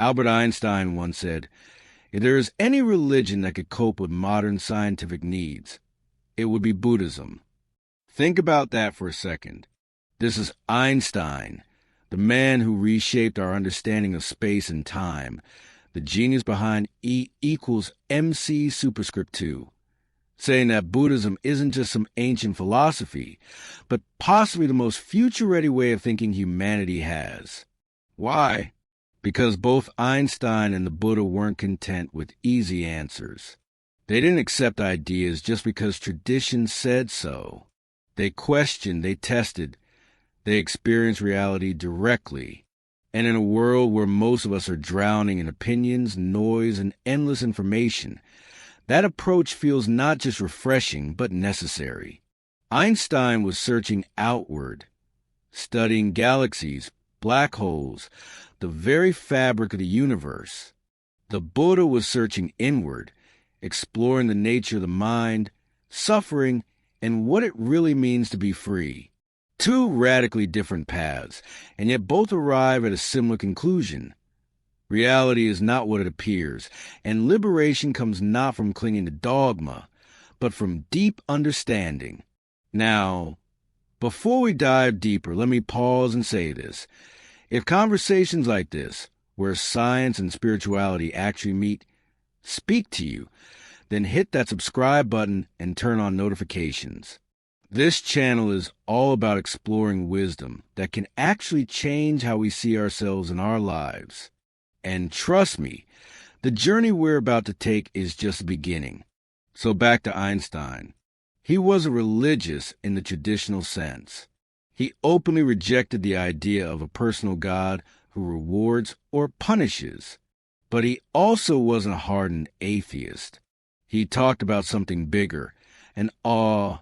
Albert Einstein once said, "If there is any religion that could cope with modern scientific needs, it would be Buddhism." Think about that for a second. This is Einstein, the man who reshaped our understanding of space and time, the genius behind E equals MC superscript 2, saying that Buddhism isn't just some ancient philosophy, but possibly the most future-ready way of thinking humanity has. Why? Because both Einstein and the Buddha weren't content with easy answers. They didn't accept ideas just because tradition said so. They questioned, they tested, they experienced reality directly. And in a world where most of us are drowning in opinions, noise, and endless information, that approach feels not just refreshing, but necessary. Einstein was searching outward, studying galaxies, black holes, the very fabric of the universe. The Buddha was searching inward, exploring the nature of the mind, suffering, and what it really means to be free. Two radically different paths, and yet both arrive at a similar conclusion. Reality is not what it appears, and liberation comes not from clinging to dogma, but from deep understanding. Now, before we dive deeper, let me pause and say this. If conversations like this, where science and spirituality actually meet, speak to you, then hit that subscribe button and turn on notifications. This channel is all about exploring wisdom that can actually change how we see ourselves in our lives. And trust me, the journey we're about to take is just the beginning. So back to Einstein. He wasn't religious in the traditional sense. He openly rejected the idea of a personal God who rewards or punishes. But he also wasn't a hardened atheist. He talked about something bigger, an awe,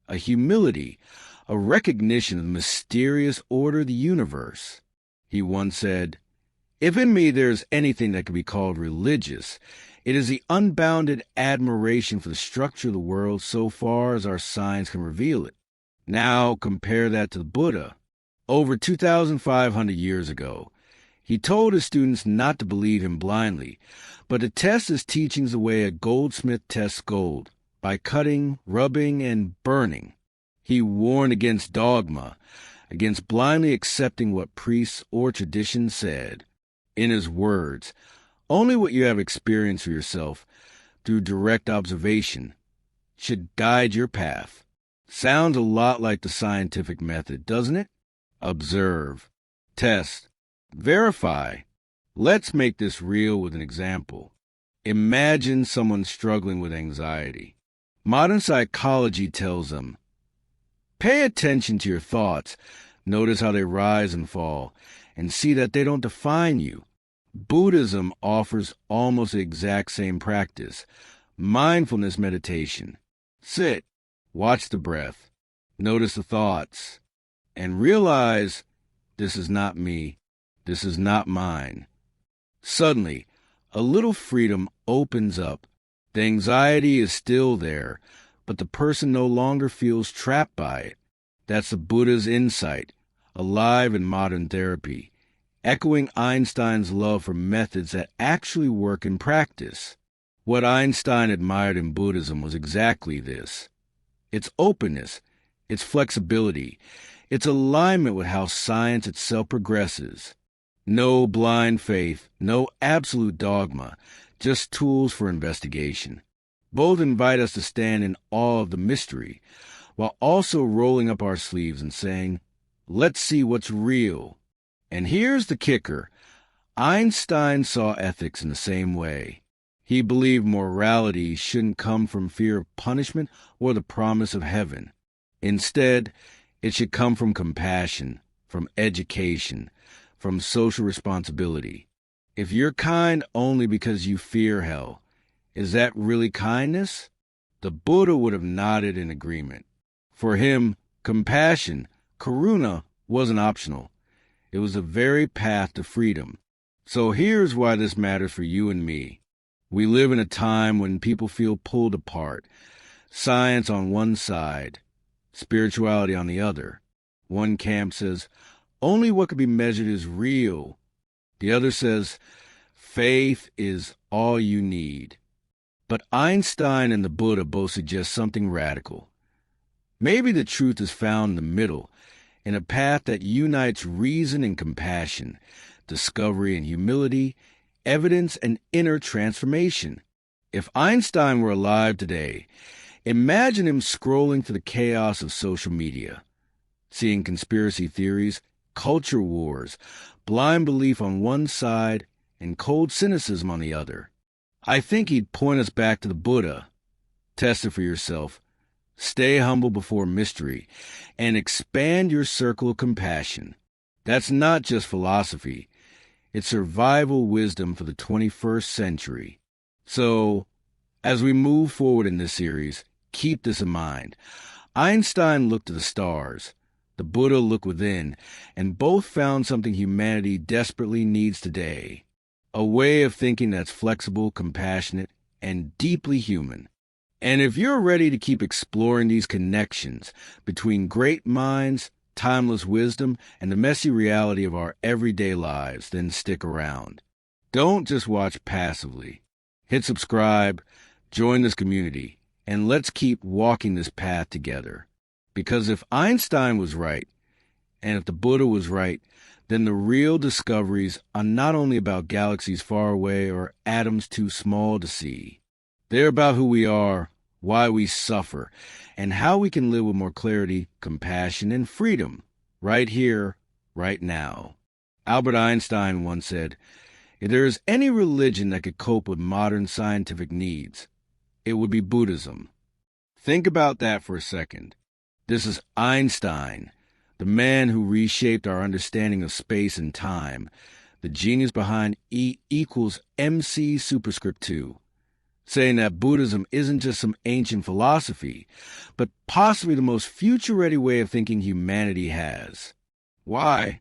a humility, a recognition of the mysterious order of the universe. He once said, "If in me there is anything that can be called religious, it is the unbounded admiration for the structure of the world so far as our science can reveal it." Now compare that to the Buddha. Over 2,500 years ago, he told his students not to believe him blindly, but to test his teachings the way a goldsmith tests gold, by cutting, rubbing, and burning. He warned against dogma, against blindly accepting what priests or tradition said. In his words, only what you have experienced for yourself, through direct observation, should guide your path. Sounds a lot like the scientific method, doesn't it? Observe, test, verify. Let's make this real with an example. Imagine someone struggling with anxiety. Modern psychology tells them, pay attention to your thoughts, notice how they rise and fall, and see that they don't define you. Buddhism offers almost the exact same practice, mindfulness meditation. Sit, watch the breath, notice the thoughts, and realize this is not me, this is not mine. Suddenly, a little freedom opens up. The anxiety is still there, but the person no longer feels trapped by it. That's the Buddha's insight, alive in modern therapy, echoing Einstein's love for methods that actually work in practice. What Einstein admired in Buddhism was exactly this: its openness, its flexibility, its alignment with how science itself progresses. No blind faith, no absolute dogma, just tools for investigation. Both invite us to stand in awe of the mystery, while also rolling up our sleeves and saying, let's see what's real. And here's the kicker. Einstein saw ethics in the same way. He believed morality shouldn't come from fear of punishment or the promise of heaven. Instead, it should come from compassion, from education, from social responsibility. If you're kind only because you fear hell, is that really kindness? The Buddha would have nodded in agreement. For him, compassion, karuna, wasn't optional. It was the very path to freedom. So here's why this matters for you and me. We live in a time when people feel pulled apart. Science on one side, spirituality on the other. One camp says, only what can be measured is real. The other says, Faith is all you need. But Einstein and the Buddha both suggest something radical. Maybe the truth is found in the middle, in a path that unites reason and compassion, discovery and humility, evidence and inner transformation. If Einstein were alive today, imagine him scrolling through the chaos of social media, seeing conspiracy theories, culture wars, blind belief on one side, and cold cynicism on the other. I think he'd point us back to the Buddha. Test it for yourself. Stay humble before mystery, and expand your circle of compassion. That's not just philosophy. It's survival wisdom for the 21st century. So, as we move forward in this series, keep this in mind. Einstein looked to the stars. The Buddha looked within, and both found something humanity desperately needs today. A way of thinking that's flexible, compassionate, and deeply human. And if you're ready to keep exploring these connections between great minds, timeless wisdom, and the messy reality of our everyday lives, then stick around. Don't just watch passively. Hit subscribe, join this community, and let's keep walking this path together. Because if Einstein was right, and if the Buddha was right, then the real discoveries are not only about galaxies far away or atoms too small to see. They're about who we are, why we suffer, and how we can live with more clarity, compassion, and freedom, right here, right now. Albert Einstein once said, "If there is any religion that could cope with modern scientific needs, it would be Buddhism." Think about that for a second. This is Einstein, the man who reshaped our understanding of space and time, the genius behind E equals MC superscript 2, saying that Buddhism isn't just some ancient philosophy, but possibly the most future-ready way of thinking humanity has. Why?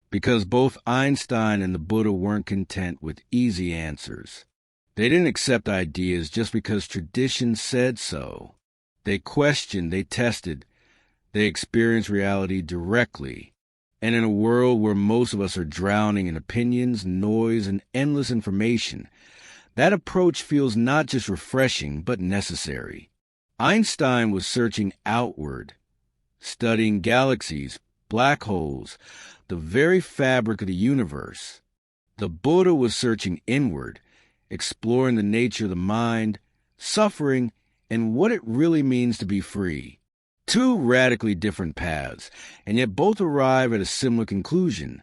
Because both Einstein and the Buddha weren't content with easy answers. They didn't accept ideas just because tradition said so. They questioned, they tested, they experienced reality directly. And in a world where most of us are drowning in opinions, noise, and endless information, that approach feels not just refreshing, but necessary. Einstein was searching outward, studying galaxies, black holes, the very fabric of the universe. The Buddha was searching inward, exploring the nature of the mind, suffering, and what it really means to be free. Two radically different paths, and yet both arrive at a similar conclusion.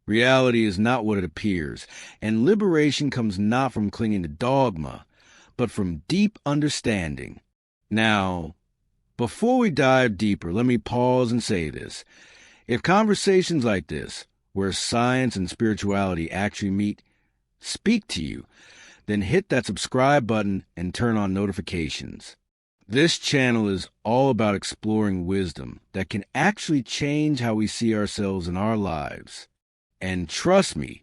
Reality is not what it appears, and liberation comes not from clinging to dogma, but from deep understanding. Now, before we dive deeper, let me pause and say this. If conversations like this, where science and spirituality actually meet, speak to you, then hit that subscribe button and turn on notifications. This channel is all about exploring wisdom that can actually change how we see ourselves in our lives. And trust me,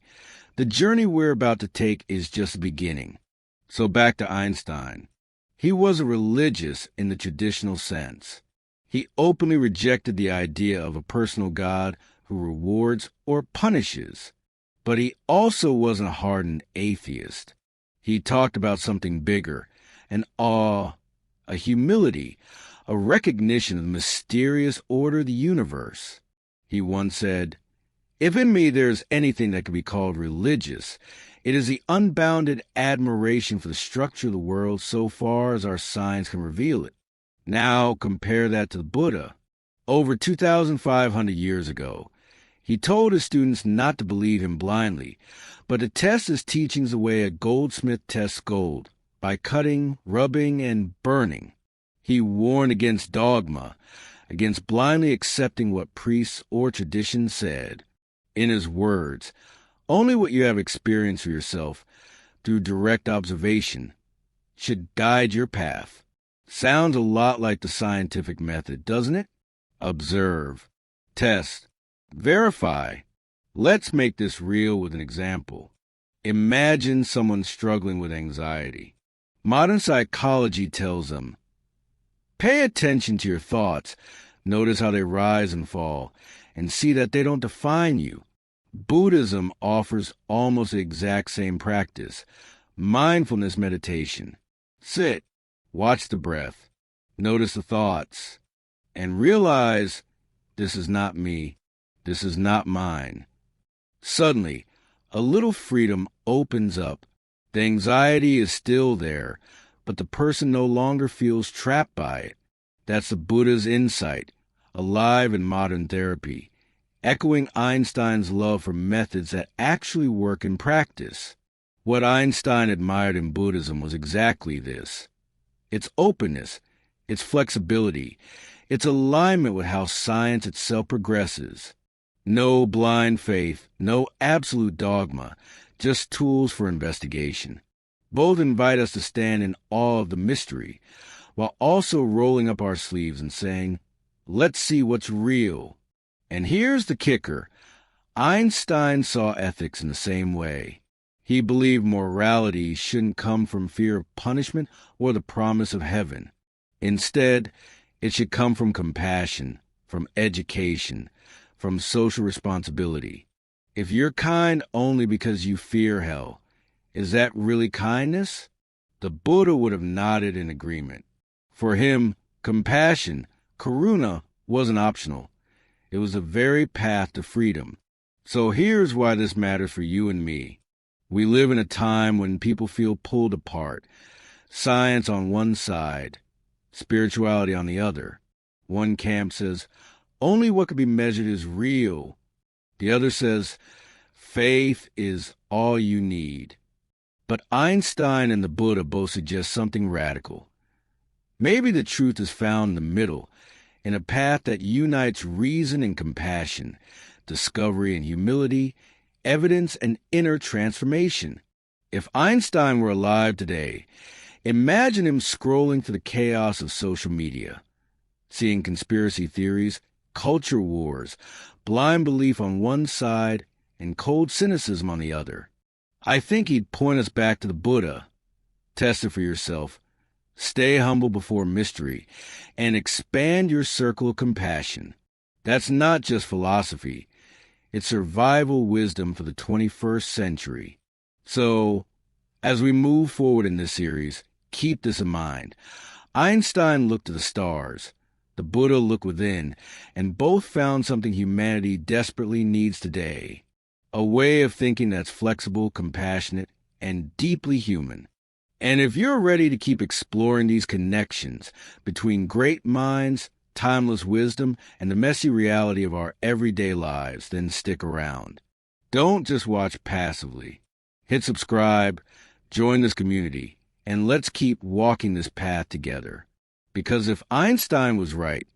the journey we're about to take is just the beginning. So back to Einstein. He wasn't religious in the traditional sense. He openly rejected the idea of a personal God who rewards or punishes. But he also wasn't a hardened atheist. He talked about something bigger, an awe, a humility, a recognition of the mysterious order of the universe. He once said, "If in me there is anything that can be called religious, it is the unbounded admiration for the structure of the world so far as our science can reveal it." Now compare that to the Buddha. Over 2,500 years ago, he told his students not to believe him blindly, but to test his teachings the way a goldsmith tests gold, by cutting, rubbing, and burning. He warned against dogma, against blindly accepting what priests or tradition said. In his words, only what you have experienced for yourself, through direct observation, should guide your path. Sounds a lot like the scientific method, doesn't it? Observe, test, verify. Let's make this real with an example. Imagine someone struggling with anxiety. Modern psychology tells them, pay attention to your thoughts, notice how they rise and fall, and see that they don't define you. Buddhism offers almost the exact same practice. Mindfulness meditation. Sit, watch the breath, notice the thoughts, and realize this is not me, this is not mine. Suddenly, a little freedom opens up. The anxiety is still there, but the person no longer feels trapped by it. That's the Buddha's insight, alive in modern therapy, echoing Einstein's love for methods that actually work in practice. What Einstein admired in Buddhism was exactly this: its openness, its flexibility, its alignment with how science itself progresses. No blind faith, no absolute dogma, just tools for investigation. Both invite us to stand in awe of the mystery, while also rolling up our sleeves and saying, let's see what's real. And here's the kicker. Einstein saw ethics in the same way. He believed morality shouldn't come from fear of punishment or the promise of heaven. Instead, it should come from compassion, from education, from social responsibility. If you're kind only because you fear hell, is that really kindness? The Buddha would have nodded in agreement. For him, compassion, karuna, wasn't optional. It was the very path to freedom. So here's why this matters for you and me. We live in a time when people feel pulled apart. Science on one side, spirituality on the other. One camp says, only what can be measured is real. The other says, faith is all you need. But Einstein and the Buddha both suggest something radical. Maybe the truth is found in the middle, in a path that unites reason and compassion, discovery and humility, evidence and inner transformation. If Einstein were alive today, imagine him scrolling through the chaos of social media, seeing conspiracy theories, culture wars, blind belief on one side, and cold cynicism on the other. I think he'd point us back to the Buddha. Test it for yourself. Stay humble before mystery, and expand your circle of compassion. That's not just philosophy. It's survival wisdom for the 21st century. So, as we move forward in this series, keep this in mind. Einstein looked to the stars. The Buddha looked within, and both found something humanity desperately needs today. A way of thinking that's flexible, compassionate, and deeply human. And if you're ready to keep exploring these connections between great minds, timeless wisdom, and the messy reality of our everyday lives, then stick around. Don't just watch passively. Hit subscribe, join this community, and let's keep walking this path together. Because if Einstein was right,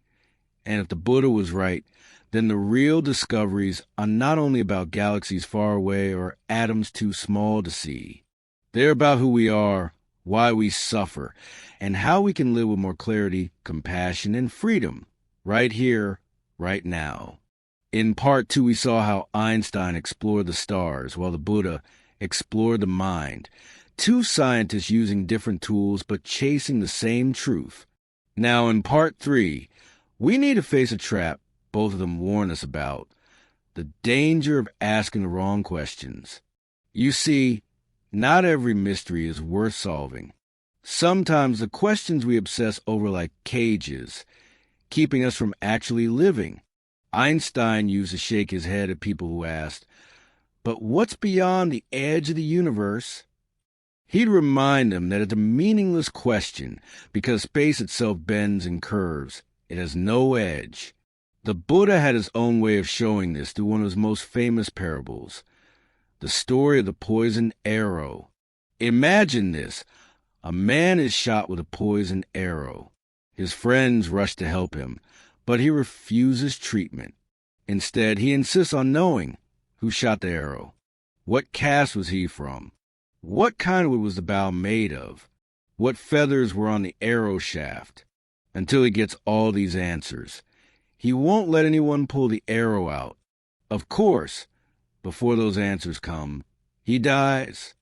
and if the Buddha was right, then the real discoveries are not only about galaxies far away or atoms too small to see. They're about who we are, why we suffer, and how we can live with more clarity, compassion, and freedom, right here, right now. In part 2, we saw how Einstein explored the stars, while the Buddha explored the mind. Two scientists using different tools, but chasing the same truth. Now, in part 3, we need to face a trap both of them warn us about: the danger of asking the wrong questions. You see, not every mystery is worth solving. Sometimes the questions we obsess over like cages, keeping us from actually living. Einstein used to shake his head at people who asked, but what's beyond the edge of the universe? He'd remind them that it's a meaningless question because space itself bends and curves. It has no edge. The Buddha had his own way of showing this through one of his most famous parables, the story of the poisoned arrow. Imagine this. A man is shot with a poisoned arrow. His friends rush to help him, but he refuses treatment. Instead, he insists on knowing who shot the arrow. What caste was he from? What kind of wood was the bow made of? What feathers were on the arrow shaft? Until he gets all these answers. He won't let anyone pull the arrow out. Of course, before those answers come, he dies.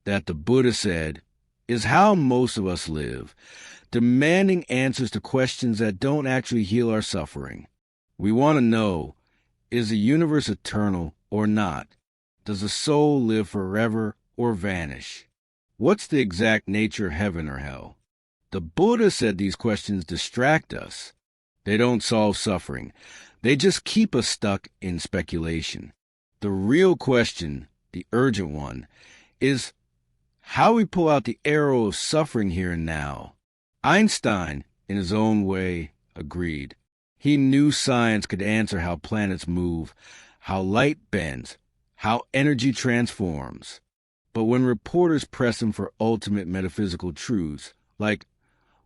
That, the Buddha said, is how most of us live, demanding answers to questions that don't actually heal our suffering. We want to know, is the universe eternal or not? Does the soul live forever or vanish? What's the exact nature of heaven or hell? The Buddha said these questions distract us. They don't solve suffering. They just keep us stuck in speculation. The real question, the urgent one, is how we pull out the arrow of suffering here and now. Einstein, in his own way, agreed. He knew science could answer how planets move, how light bends, how energy transforms. But when reporters press him for ultimate metaphysical truths, like,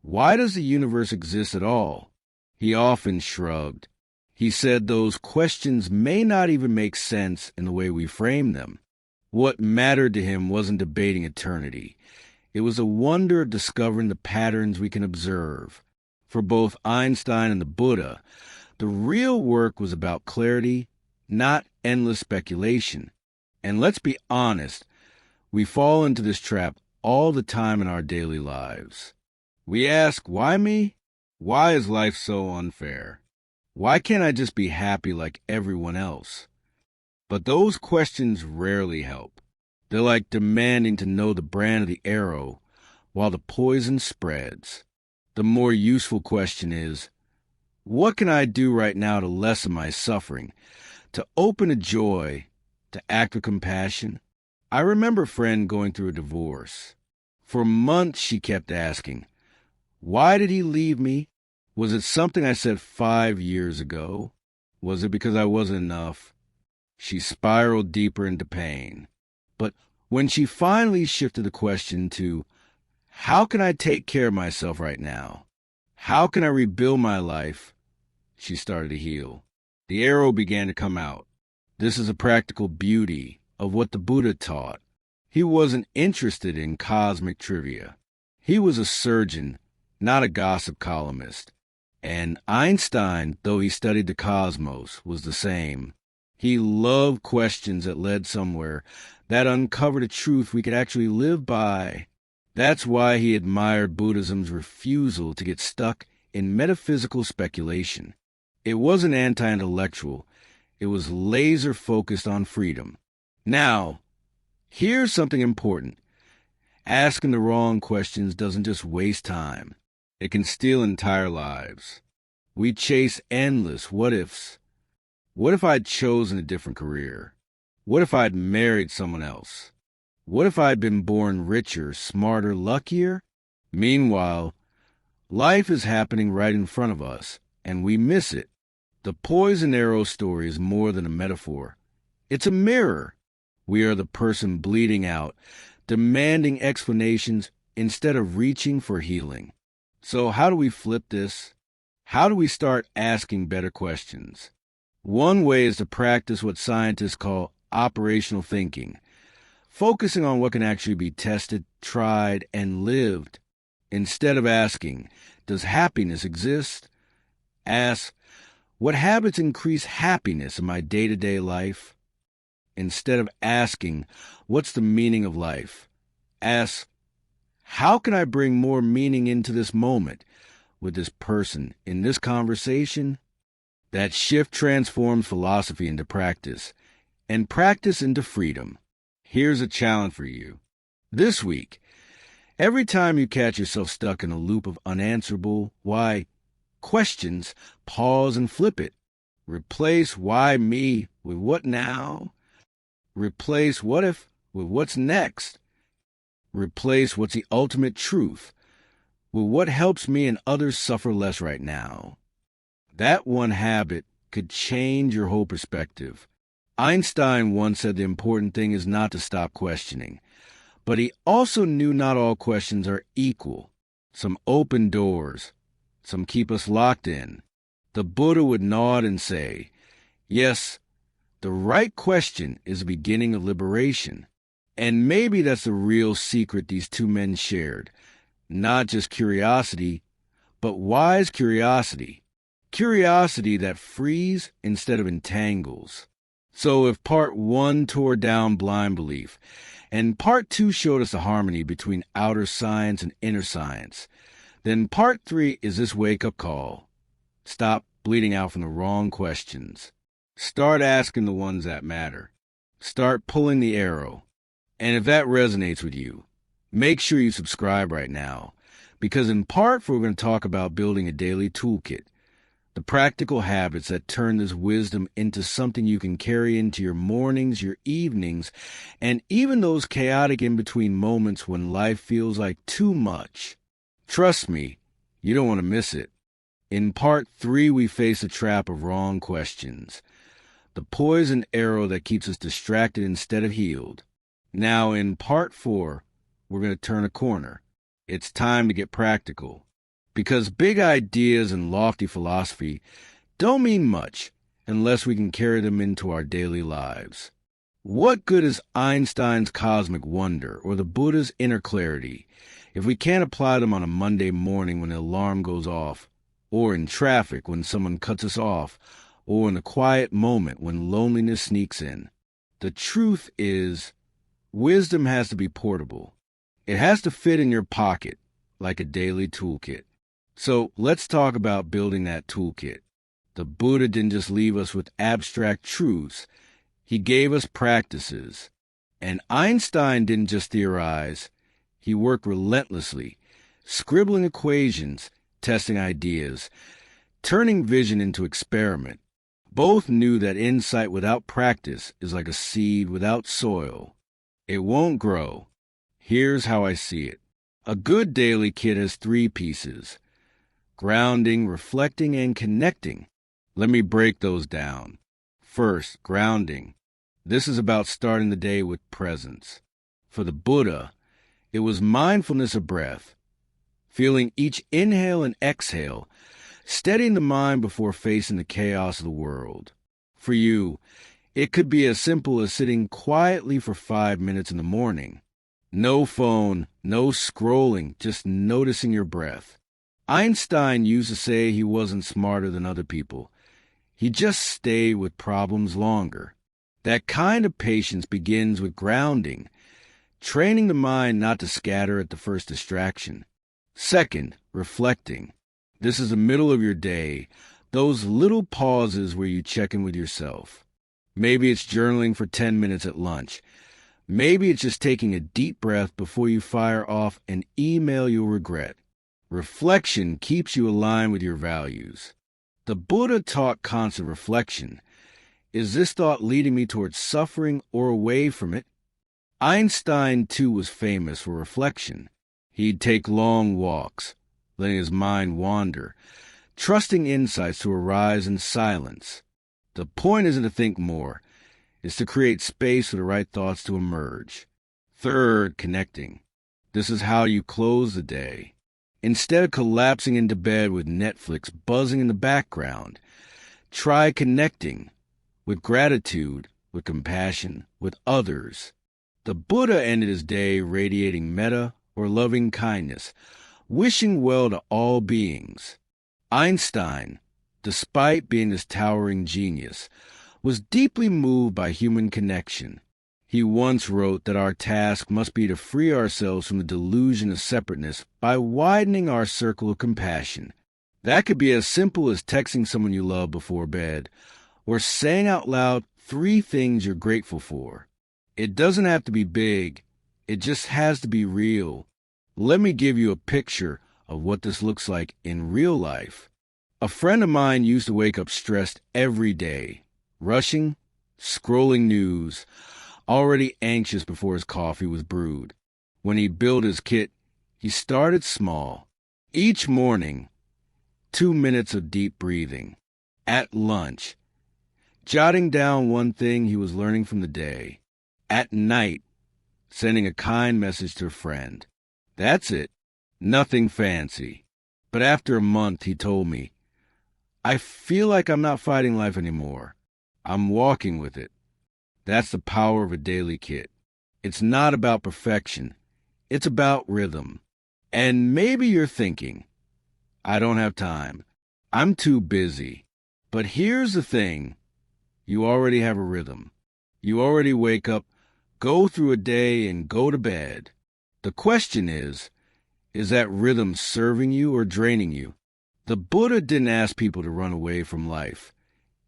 why does the universe exist at all? He often shrugged. He said those questions may not even make sense in the way we frame them. What mattered to him wasn't debating eternity. It was a wonder of discovering the patterns we can observe. For both Einstein and the Buddha, the real work was about clarity, not endless speculation. And let's be honest, we fall into this trap all the time in our daily lives. We ask, why me? Why is life so unfair? Why can't I just be happy like everyone else? But those questions rarely help. They're like demanding to know the brand of the arrow while the poison spreads. The more useful question is, what can I do right now to lessen my suffering, to open a joy, to act with compassion? I remember a friend going through a divorce. For months she kept asking, why did he leave me? Was it something I said 5 years ago? Was it because I wasn't enough? She spiraled deeper into pain. But when she finally shifted the question to, how can I take care of myself right now? How can I rebuild my life? She started to heal. The arrow began to come out. This is a practical beauty of what the Buddha taught. He wasn't interested in cosmic trivia. He was a surgeon, not a gossip columnist. And Einstein, though he studied the cosmos, was the same. He loved questions that led somewhere, that uncovered a truth we could actually live by. That's why he admired Buddhism's refusal to get stuck in metaphysical speculation. It wasn't anti-intellectual. It was laser-focused on freedom. Now, here's something important. Asking the wrong questions doesn't just waste time. It can steal entire lives. We chase endless what-ifs. What if I'd chosen a different career? What if I'd married someone else? What if I'd been born richer, smarter, luckier? Meanwhile, life is happening right in front of us, and we miss it. The poison arrow story is more than a metaphor. It's a mirror. We are the person bleeding out, demanding explanations instead of reaching for healing. So how do we flip this? How do we start asking better questions? One way is to practice what scientists call operational thinking, focusing on what can actually be tested, tried, and lived. Instead of asking, does happiness exist? Ask, what habits increase happiness in my day-to-day life? Instead of asking, what's the meaning of life? Ask, how can I bring more meaning into this moment, with this person, in this conversation? That shift transforms philosophy into practice, and practice into freedom. Here's a challenge for you. This week, every time you catch yourself stuck in a loop of unanswerable, why, questions, pause and flip it. Replace why me with what now? Replace what if with what's next. Replace what's the ultimate truth with what helps me and others suffer less right now. That one habit could change your whole perspective. Einstein once said the important thing is not to stop questioning, but he also knew not all questions are equal. Some open doors, some keep us locked in. The Buddha would nod and say, yes, the right question is the beginning of liberation. And maybe that's the real secret these two men shared. Not just curiosity, but wise curiosity. Curiosity that frees instead of entangles. So if part 1 tore down blind belief, and part 2 showed us the harmony between outer science and inner science, then part 3 is this wake-up call. Stop bleeding out from the wrong questions. Start asking the ones that matter. Start pulling the arrow. And if that resonates with you, make sure you subscribe right now, because in part 4 we're going to talk about building a daily toolkit, the practical habits that turn this wisdom into something you can carry into your mornings, your evenings, and even those chaotic in-between moments when life feels like too much. Trust me, you don't want to miss it. In part 3, we face the trap of wrong questions, the poison arrow that keeps us distracted instead of healed. Now, in part 4, we're going to turn a corner. It's time to get practical. Because big ideas and lofty philosophy don't mean much unless we can carry them into our daily lives. What good is Einstein's cosmic wonder or the Buddha's inner clarity if we can't apply them on a Monday morning when the alarm goes off, or in traffic when someone cuts us off, or in a quiet moment when loneliness sneaks in? The truth is, wisdom has to be portable. It has to fit in your pocket like a daily toolkit. So let's talk about building that toolkit. The Buddha didn't just leave us with abstract truths. He gave us practices. And Einstein didn't just theorize. He worked relentlessly, scribbling equations, testing ideas, turning vision into experiment. Both knew that insight without practice is like a seed without soil. It won't grow. Here's how I see it. A good daily kit has 3 pieces: grounding, reflecting, and connecting. Let me break those down. First, grounding. This is about starting the day with presence. For the Buddha, it was mindfulness of breath, feeling each inhale and exhale, steadying the mind before facing the chaos of the world. For you, it could be as simple as sitting quietly for 5 minutes in the morning. No phone, no scrolling, just noticing your breath. Einstein used to say he wasn't smarter than other people. He just stayed with problems longer. That kind of patience begins with grounding, training the mind not to scatter at the first distraction. Second, reflecting. This is the middle of your day, those little pauses where you check in with yourself. Maybe it's journaling for 10 minutes at lunch. Maybe it's just taking a deep breath before you fire off an email you'll regret. Reflection keeps you aligned with your values. The Buddha taught constant reflection. Is this thought leading me towards suffering or away from it? Einstein, too, was famous for reflection. He'd take long walks, letting his mind wander, trusting insights to arise in silence. The point isn't to think more. It's to create space for the right thoughts to emerge. Third, connecting. This is how you close the day. Instead of collapsing into bed with Netflix buzzing in the background, try connecting with gratitude, with compassion, with others. The Buddha ended his day radiating metta or loving kindness, wishing well to all beings. Einstein, despite being this towering genius, was deeply moved by human connection. He once wrote that our task must be to free ourselves from the delusion of separateness by widening our circle of compassion. That could be as simple as texting someone you love before bed, or saying out loud 3 things you're grateful for. It doesn't have to be big. It just has to be real. Let me give you a picture of what this looks like in real life. A friend of mine used to wake up stressed every day, rushing, scrolling news, already anxious before his coffee was brewed. When he built his kit, he started small. Each morning, 2 minutes of deep breathing. At lunch, jotting down 1 thing he was learning from the day. At night, sending a kind message to a friend. That's it. Nothing fancy. But after a month, he told me, I feel like I'm not fighting life anymore. I'm walking with it. That's the power of a daily kit. It's not about perfection. It's about rhythm. And maybe you're thinking, I don't have time. I'm too busy. But here's the thing. You already have a rhythm. You already wake up, go through a day, and go to bed. The question is that rhythm serving you or draining you? The Buddha didn't ask people to run away from life.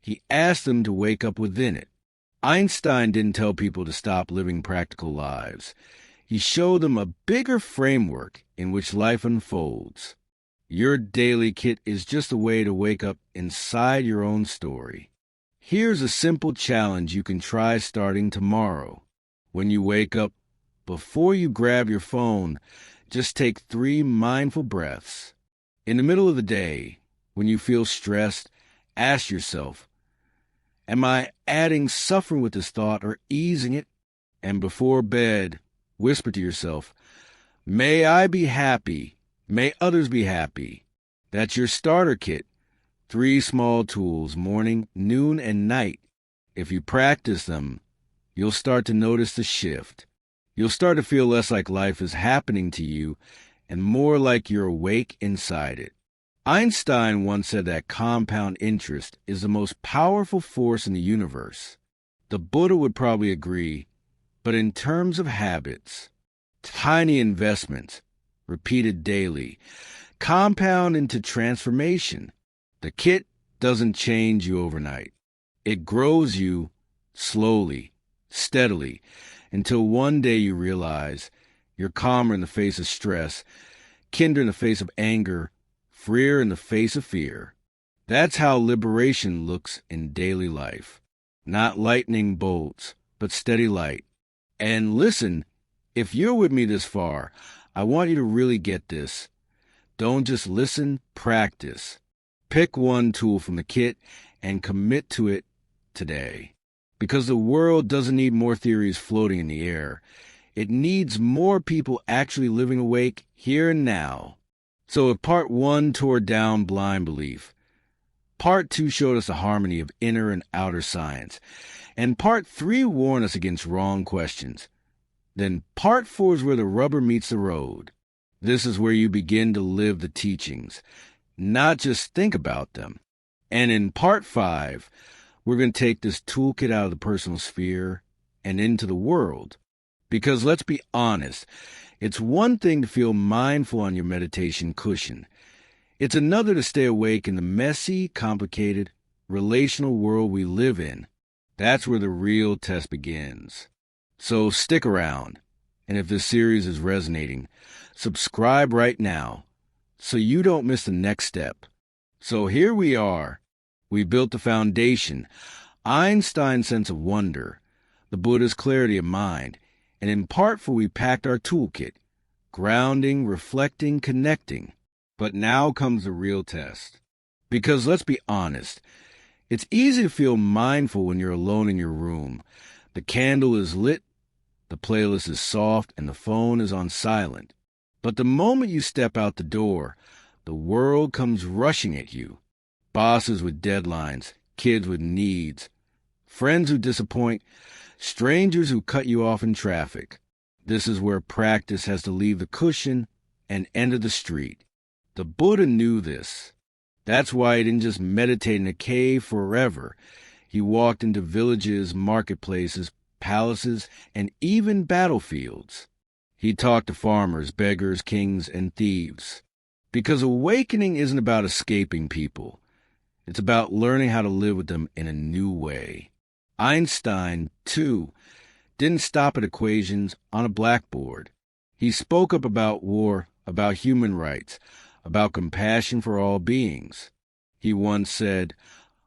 He asked them to wake up within it. Einstein didn't tell people to stop living practical lives. He showed them a bigger framework in which life unfolds. Your daily kit is just a way to wake up inside your own story. Here's a simple challenge you can try starting tomorrow. When you wake up, before you grab your phone, just take 3 mindful breaths. In the middle of the day, when you feel stressed, ask yourself, am I adding suffering with this thought or easing it? And before bed, whisper to yourself, may I be happy. May others be happy. That's your starter kit. 3 small tools, morning, noon, and night. If you practice them, you'll start to notice the shift. You'll start to feel less like life is happening to you and more like you're awake inside it. Einstein once said that compound interest is the most powerful force in the universe. The Buddha would probably agree, but in terms of habits, tiny investments, repeated daily, compound into transformation. The kit doesn't change you overnight. It grows you slowly, steadily, until one day you realize you're calmer in the face of stress, kinder in the face of anger, freer in the face of fear. That's how liberation looks in daily life. Not lightning bolts, but steady light. And listen, if you're with me this far, I want you to really get this. Don't just listen, practice. Pick one tool from the kit and commit to it today. Because the world doesn't need more theories floating in the air. It needs more people actually living awake here and now. So if part 1 tore down blind belief, part 2 showed us the harmony of inner and outer science, and part 3 warned us against wrong questions, then part 4 is where the rubber meets the road. This is where you begin to live the teachings, not just think about them. And in part 5, we're going to take this toolkit out of the personal sphere and into the world. Because let's be honest, it's one thing to feel mindful on your meditation cushion. It's another to stay awake in the messy, complicated, relational world we live in. That's where the real test begins. So stick around, and if this series is resonating, subscribe right now so you don't miss the next step. So here we are. We built the foundation, Einstein's sense of wonder, the Buddha's clarity of mind, and in part 4 we packed our toolkit, grounding, reflecting, connecting. But now comes the real test. Because let's be honest, it's easy to feel mindful when you're alone in your room. The candle is lit, the playlist is soft, and the phone is on silent. But the moment you step out the door, the world comes rushing at you. Bosses with deadlines, kids with needs, friends who disappoint, strangers who cut you off in traffic. This is where practice has to leave the cushion and enter the street. The Buddha knew this. That's why he didn't just meditate in a cave forever. He walked into villages, marketplaces, palaces, and even battlefields. He talked to farmers, beggars, kings, and thieves. Because awakening isn't about escaping people. It's about learning how to live with them in a new way. Einstein, too, didn't stop at equations on a blackboard. He spoke up about war, about human rights, about compassion for all beings. He once said,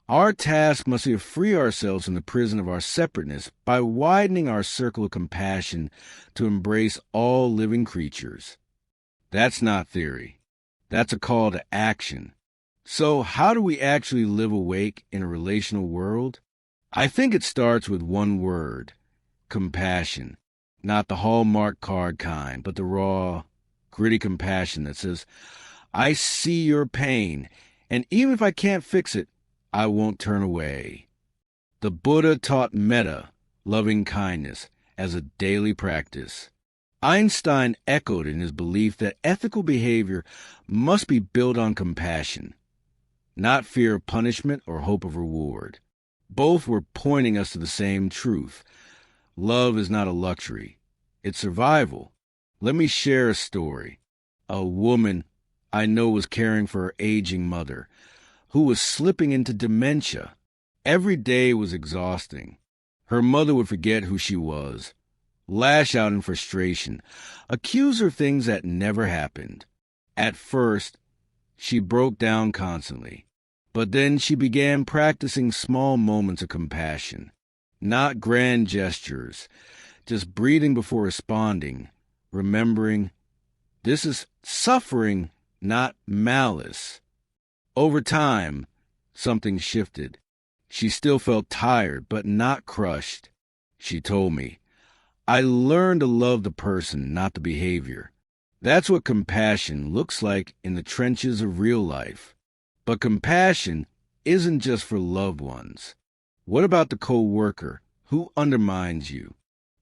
our task must be to free ourselves from the prison of our separateness by widening our circle of compassion to embrace all living creatures. That's not theory. That's a call to action. So how do we actually live awake in a relational world? I think it starts with one word, compassion. Not the Hallmark card kind, but the raw, gritty compassion that says, I see your pain, and even if I can't fix it, I won't turn away. The Buddha taught metta, loving kindness, as a daily practice. Einstein echoed in his belief that ethical behavior must be built on compassion, not fear of punishment or hope of reward. Both were pointing us to the same truth. Love is not a luxury. It's survival. Let me share a story. A woman I know was caring for her aging mother, who was slipping into dementia. Every day was exhausting. Her mother would forget who she was, lash out in frustration, accuse her things that never happened. At first, she broke down constantly, but then she began practicing small moments of compassion, not grand gestures, just breathing before responding, remembering, this is suffering, not malice. Over time, something shifted. She still felt tired, but not crushed. She told me, I learned to love the person, not the behavior. That's what compassion looks like in the trenches of real life. But compassion isn't just for loved ones. What about the co-worker who undermines you?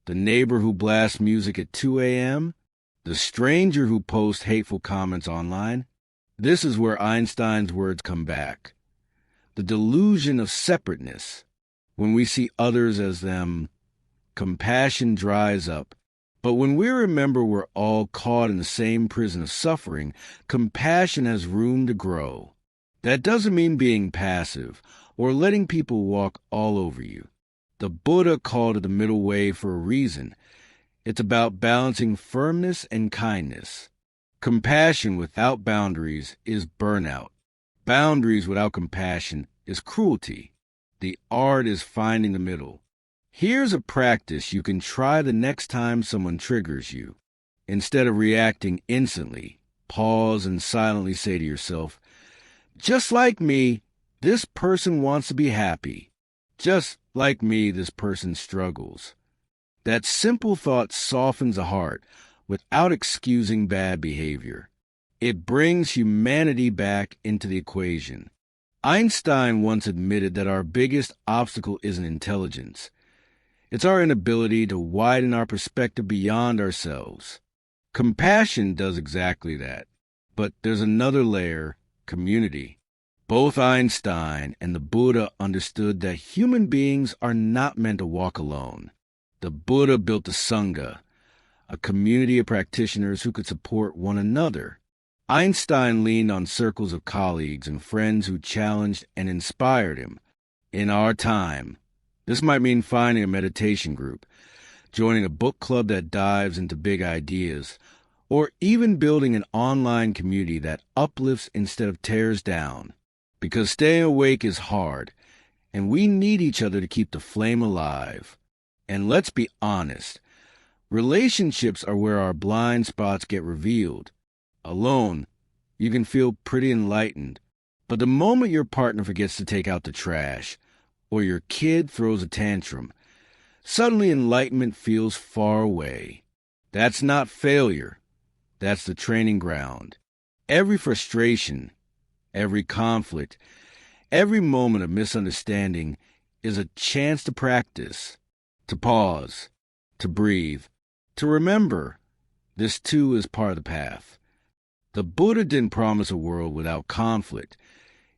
The neighbor who blasts music at 2 a.m.? The stranger who posts hateful comments online? This is where Einstein's words come back. The delusion of separateness. When we see others as them, compassion dries up. But when we remember we're all caught in the same prison of suffering, compassion has room to grow. That doesn't mean being passive or letting people walk all over you. The Buddha called it the middle way for a reason. It's about balancing firmness and kindness. Compassion without boundaries is burnout. Boundaries without compassion is cruelty. The art is finding the middle. Here's a practice you can try the next time someone triggers you. Instead of reacting instantly, pause and silently say to yourself, just like me, this person wants to be happy. Just like me, this person struggles. That simple thought softens the heart without excusing bad behavior. It brings humanity back into the equation. Einstein once admitted that our biggest obstacle isn't intelligence. It's our inability to widen our perspective beyond ourselves. Compassion does exactly that. But there's another layer, community. Both Einstein and the Buddha understood that human beings are not meant to walk alone. The Buddha built a Sangha, a community of practitioners who could support one another. Einstein leaned on circles of colleagues and friends who challenged and inspired him. In our time, this might mean finding a meditation group, joining a book club that dives into big ideas, or even building an online community that uplifts instead of tears down. Because staying awake is hard, and we need each other to keep the flame alive. And let's be honest, relationships are where our blind spots get revealed. Alone, you can feel pretty enlightened, but the moment your partner forgets to take out the trash, or your kid throws a tantrum, suddenly enlightenment feels far away. That's not failure. That's the training ground. Every frustration, every conflict, every moment of misunderstanding is a chance to practice, to pause, to breathe, to remember. This too is part of the path. The Buddha didn't promise a world without conflict.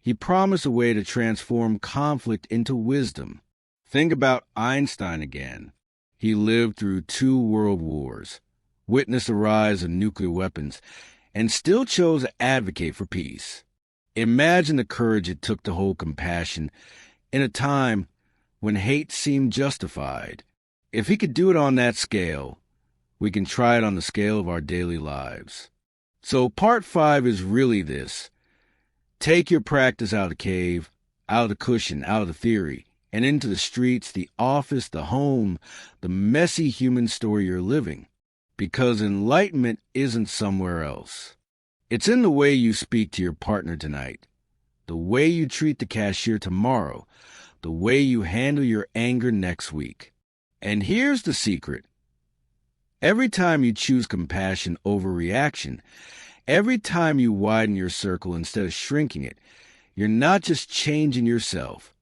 He promised a way to transform conflict into wisdom. Think about Einstein again. He lived through 2 world wars, witnessed the rise of nuclear weapons, and still chose to advocate for peace. Imagine the courage it took to hold compassion in a time when hate seemed justified. If he could do it on that scale, we can try it on the scale of our daily lives. So part 5 is really this. Take your practice out of the cave, out of the cushion, out of the theory, and into the streets, the office, the home, the messy human story you're living. Because enlightenment isn't somewhere else. It's in the way you speak to your partner tonight, the way you treat the cashier tomorrow, the way you handle your anger next week. And here's the secret. Every time you choose compassion over reaction, every time you widen your circle instead of shrinking it, you're not just changing yourself,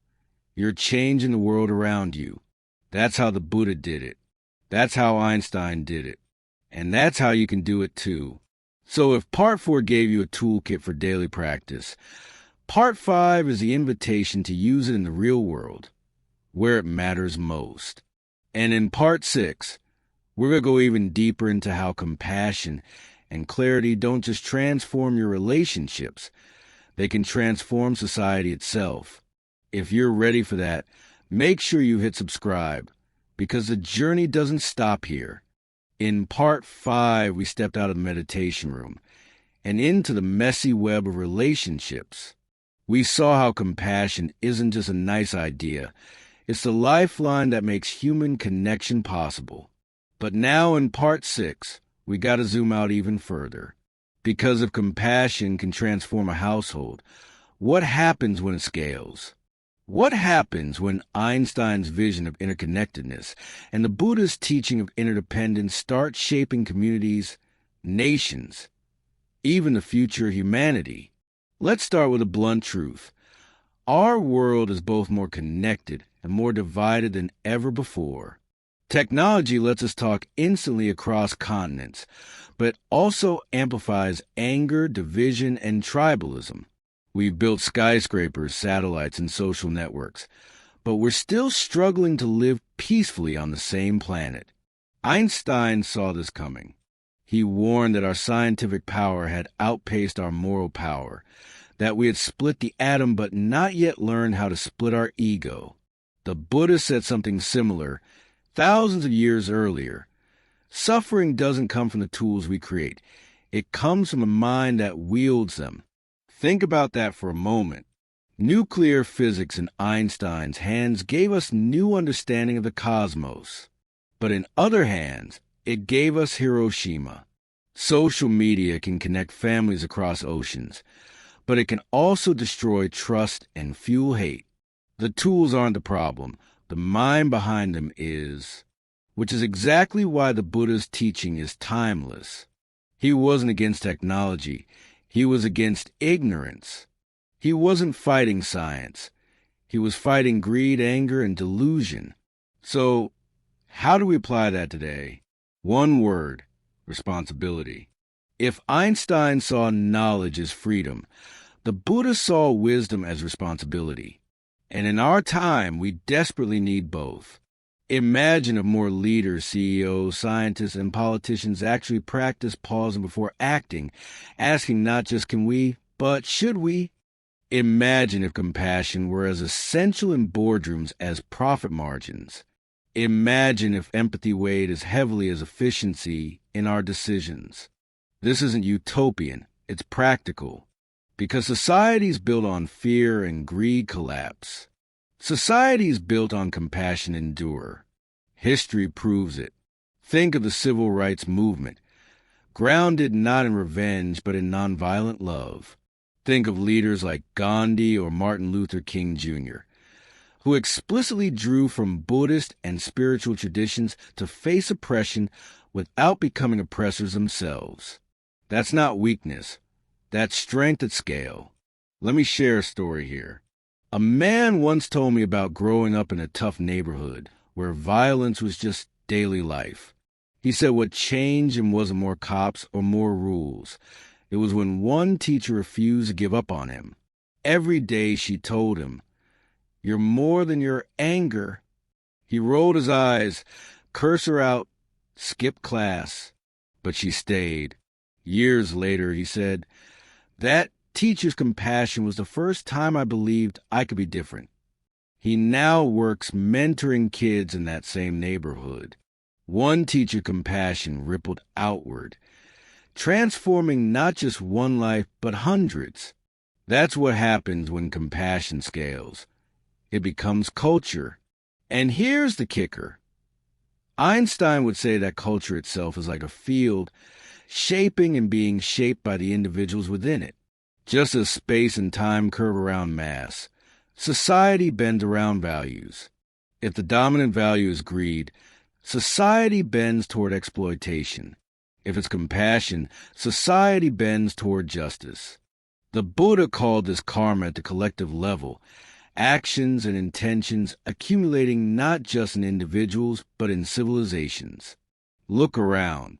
you're changing the world around you. That's how the Buddha did it. That's how Einstein did it. And that's how you can do it too. So if part 4 gave you a toolkit for daily practice, part 5 is the invitation to use it in the real world, where it matters most. And in part 6, we're going to go even deeper into how compassion and clarity don't just transform your relationships, they can transform society itself. If you're ready for that, make sure you hit subscribe because the journey doesn't stop here. In part 5, we stepped out of the meditation room and into the messy web of relationships. We saw how compassion isn't just a nice idea. It's the lifeline that makes human connection possible. But now in part 6, we got to zoom out even further. Because if compassion can transform a household, what happens when it scales? What happens when Einstein's vision of interconnectedness and the Buddha's teaching of interdependence start shaping communities, nations, even the future of humanity? Let's start with a blunt truth. Our world is both more connected and more divided than ever before. Technology lets us talk instantly across continents, but also amplifies anger, division, and tribalism. We've built skyscrapers, satellites, and social networks, but we're still struggling to live peacefully on the same planet. Einstein saw this coming. He warned that our scientific power had outpaced our moral power, that we had split the atom but not yet learned how to split our ego. The Buddha said something similar thousands of years earlier. Suffering doesn't come from the tools we create. It comes from a mind that wields them. Think about that for a moment. Nuclear physics in Einstein's hands gave us new understanding of the cosmos. But in other hands, it gave us Hiroshima. Social media can connect families across oceans, but it can also destroy trust and fuel hate. The tools aren't the problem. The mind behind them is, which is exactly why the Buddha's teaching is timeless. He wasn't against technology. He was against ignorance. He wasn't fighting science. He was fighting greed, anger, and delusion. So, how do we apply that today? One word: responsibility. If Einstein saw knowledge as freedom, the Buddha saw wisdom as responsibility. And in our time, we desperately need both. Imagine if more leaders, CEOs, scientists, and politicians actually practice pausing before acting, asking not just can we, but should we? Imagine if compassion were as essential in boardrooms as profit margins. Imagine if empathy weighed as heavily as efficiency in our decisions. This isn't utopian, it's practical. Because societies built on fear and greed collapse. Societies built on compassion endure. History proves it. Think of the civil rights movement, grounded not in revenge but in nonviolent love. Think of leaders like Gandhi or Martin Luther King Jr., who explicitly drew from Buddhist and spiritual traditions to face oppression without becoming oppressors themselves. That's not weakness. That's strength at scale. Let me share a story here. A man once told me about growing up in a tough neighborhood where violence was just daily life. He said what changed him wasn't more cops or more rules. It was when one teacher refused to give up on him. Every day she told him, "You're more than your anger." He rolled his eyes, cursed her out, skipped class. But she stayed. Years later, he said, "That teacher's compassion was the first time I believed I could be different." He now works mentoring kids in that same neighborhood. One teacher compassion rippled outward, transforming not just one life, but hundreds. That's what happens when compassion scales. It becomes culture. And here's the kicker. Einstein would say that culture itself is like a field, shaping and being shaped by the individuals within it. Just as space and time curve around mass, society bends around values. If the dominant value is greed, society bends toward exploitation. If it's compassion, society bends toward justice. The Buddha called this karma at the collective level, actions and intentions accumulating not just in individuals, but in civilizations. Look around.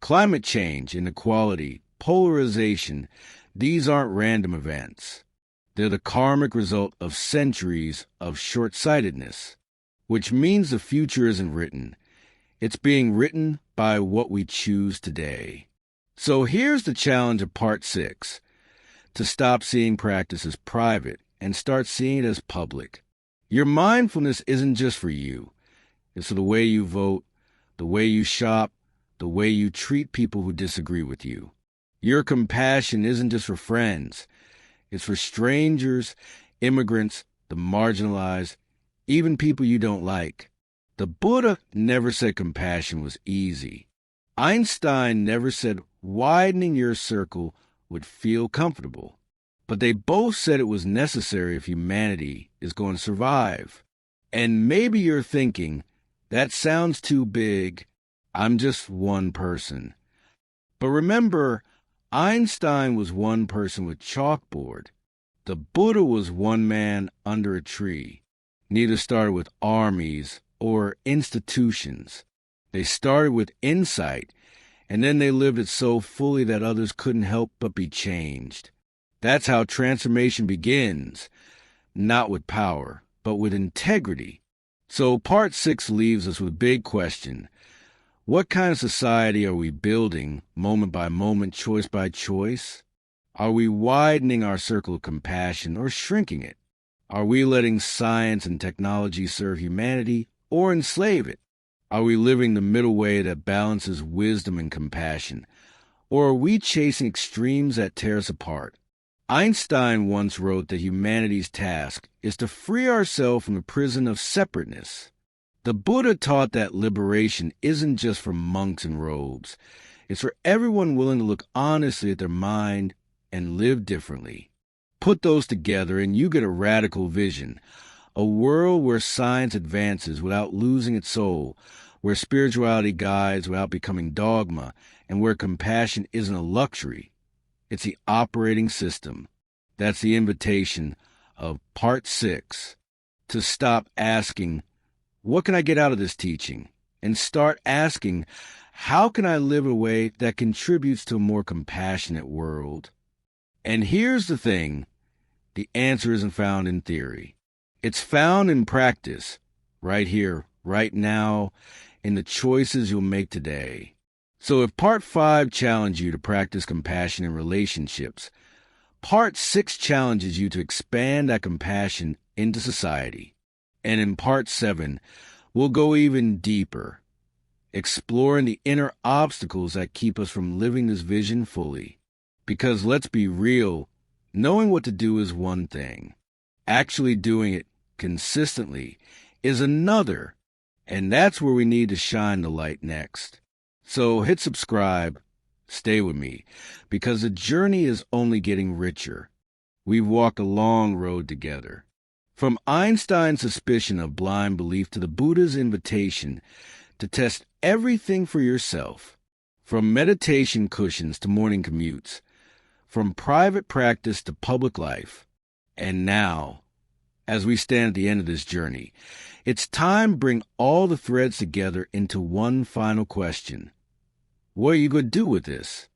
Climate change, inequality, polarization, these aren't random events. They're the karmic result of centuries of short-sightedness, which means the future isn't written. It's being written by what we choose today. So here's the challenge of Part 6. To stop seeing practice as private and start seeing it as public. Your mindfulness isn't just for you. It's the way you vote, the way you shop, the way you treat people who disagree with you. Your compassion isn't just for friends. It's for strangers, immigrants, the marginalized, even people you don't like. The Buddha never said compassion was easy. Einstein never said widening your circle would feel comfortable. But they both said it was necessary if humanity is going to survive. And maybe you're thinking, that sounds too big. I'm just one person. But remember, Einstein was one person with chalkboard. The Buddha was one man under a tree. Neither started with armies or institutions. They started with insight, and then they lived it so fully that others couldn't help but be changed. That's how transformation begins, not with power, but with integrity. So part 6 leaves us with a big question. What kind of society are we building, moment by moment, choice by choice? Are we widening our circle of compassion or shrinking it? Are we letting science and technology serve humanity or enslave it? Are we living the middle way that balances wisdom and compassion? Or are we chasing extremes that tear us apart? Einstein once wrote that humanity's task is to free ourselves from the prison of separateness. The Buddha taught that liberation isn't just for monks in robes. It's for everyone willing to look honestly at their mind and live differently. Put those together and you get a radical vision. A world where science advances without losing its soul, where spirituality guides without becoming dogma, and where compassion isn't a luxury. It's the operating system. That's the invitation of part 6. To stop asking, what can I get out of this teaching? And start asking, how can I live a way that contributes to a more compassionate world? And here's the thing. The answer isn't found in theory. It's found in practice, right here, right now, in the choices you'll make today. So if part 5 challenged you to practice compassion in relationships, part 6 challenges you to expand that compassion into society. And in part 7, we'll go even deeper, exploring the inner obstacles that keep us from living this vision fully. Because let's be real, knowing what to do is one thing. Actually doing it consistently is another. And that's where we need to shine the light next. So hit subscribe, stay with me, because the journey is only getting richer. We've walked a long road together. From Einstein's suspicion of blind belief to the Buddha's invitation to test everything for yourself, from meditation cushions to morning commutes, from private practice to public life. And now, as we stand at the end of this journey, it's time to bring all the threads together into one final question. What are you going to do with this?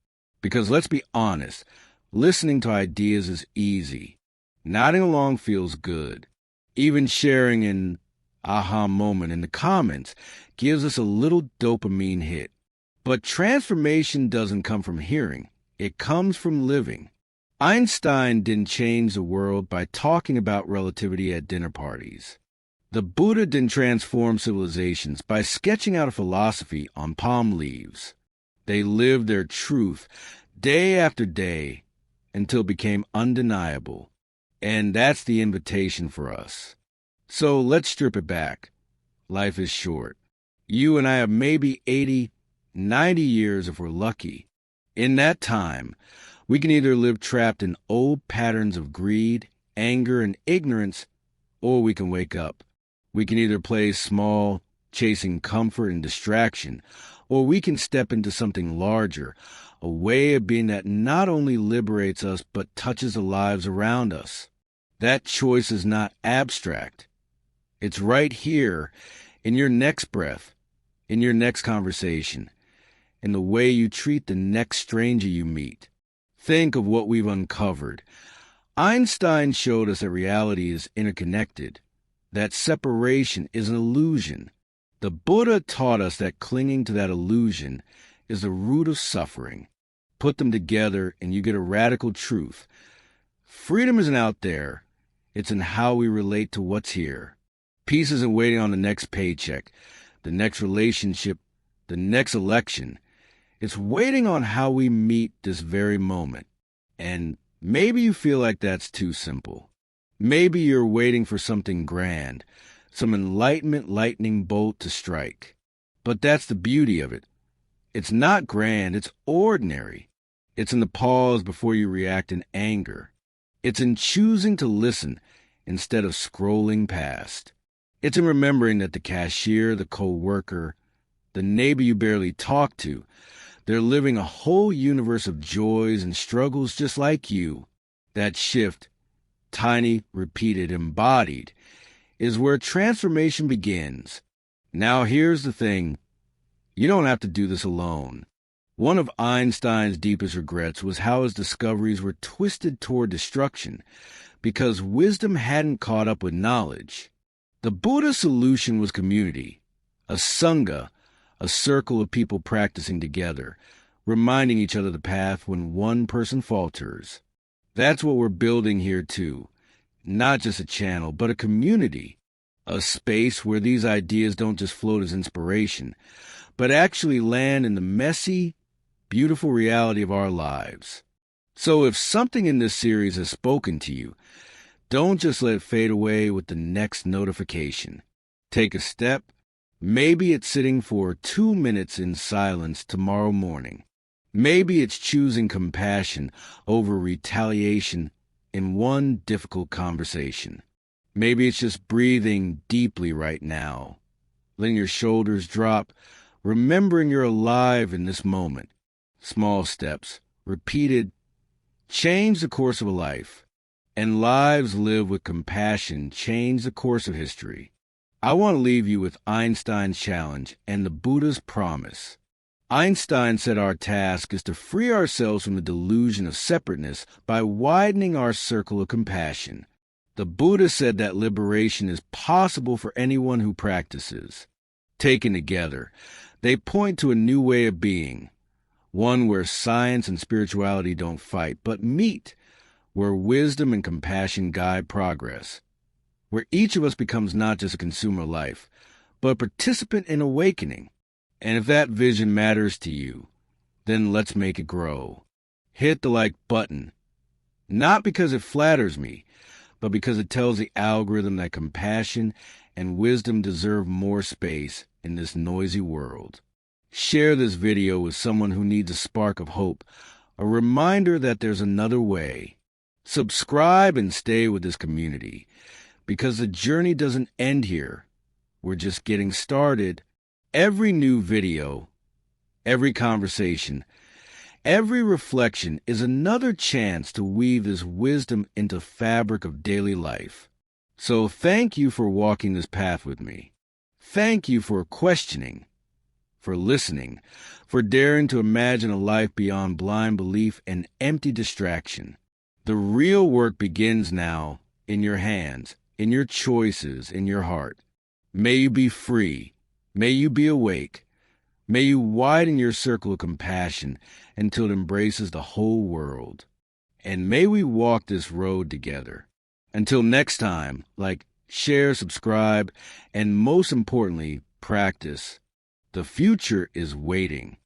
Because let's be honest, listening to ideas is easy. Nodding along feels good. Even sharing an aha moment in the comments gives us a little dopamine hit. But transformation doesn't come from hearing. It comes from living. Einstein didn't change the world by talking about relativity at dinner parties. The Buddha didn't transform civilizations by sketching out a philosophy on palm leaves. They lived their truth day after day until it became undeniable. And that's the invitation for us. So let's strip it back. Life is short. You and I have maybe 80, 90 years if we're lucky. In that time, we can either live trapped in old patterns of greed, anger, and ignorance, or we can wake up. We can either play small, chasing comfort and distraction, or we can step into something larger, a way of being that not only liberates us but touches the lives around us. That choice is not abstract. It's right here, in your next breath, in your next conversation, in the way you treat the next stranger you meet. Think of what we've uncovered. Einstein showed us that reality is interconnected, that separation is an illusion. The Buddha taught us that clinging to that illusion is the root of suffering. Put them together and you get a radical truth. Freedom isn't out there. It's in how we relate to what's here. Peace isn't waiting on the next paycheck, the next relationship, the next election. It's waiting on how we meet this very moment. And maybe you feel like that's too simple. Maybe you're waiting for something grand, some enlightenment lightning bolt to strike. But that's the beauty of it. It's not grand, it's ordinary. It's in the pause before you react in anger. It's in choosing to listen instead of scrolling past. It's in remembering that the cashier, the co-worker, the neighbor you barely talk to, they're living a whole universe of joys and struggles just like you. That shift, tiny, repeated, embodied, is where transformation begins. Now here's the thing. You don't have to do this alone. One of Einstein's deepest regrets was how his discoveries were twisted toward destruction because wisdom hadn't caught up with knowledge. The Buddha's solution was community, a sangha, a circle of people practicing together, reminding each other the path when one person falters. That's what we're building here too. Not just a channel, but a community, a space where these ideas don't just float as inspiration, but actually land in the messy, beautiful reality of our lives. So if something in this series has spoken to you, don't just let it fade away with the next notification. Take a step. Maybe it's sitting for 2 minutes in silence tomorrow morning. Maybe it's choosing compassion over retaliation in one difficult conversation. Maybe it's just breathing deeply right now, letting your shoulders drop, remembering you're alive in this moment. Small steps, repeated, change the course of a life. And lives lived with compassion change the course of history. I want to leave you with Einstein's challenge and the Buddha's promise. Einstein said our task is to free ourselves from the delusion of separateness by widening our circle of compassion. The Buddha said that liberation is possible for anyone who practices. Taken together, they point to a new way of being, one where science and spirituality don't fight, but meet, where wisdom and compassion guide progress, where each of us becomes not just a consumer of life, but a participant in awakening. And if that vision matters to you, then let's make it grow. Hit the like button, not because it flatters me, but because it tells the algorithm that compassion and wisdom deserve more space in this noisy world. Share this video with someone who needs a spark of hope, a reminder that there's another way. Subscribe and stay with this community, because the journey doesn't end here. We're just getting started. Every new video, every conversation, every reflection is another chance to weave this wisdom into the fabric of daily life. So thank you for walking this path with me. Thank you for questioning, for listening, for daring to imagine a life beyond blind belief and empty distraction. The real work begins now, in your hands, in your choices, in your heart. May you be free. May you be awake. May you widen your circle of compassion until it embraces the whole world. And may we walk this road together. Until next time, share, subscribe, and most importantly, practice. The future is waiting.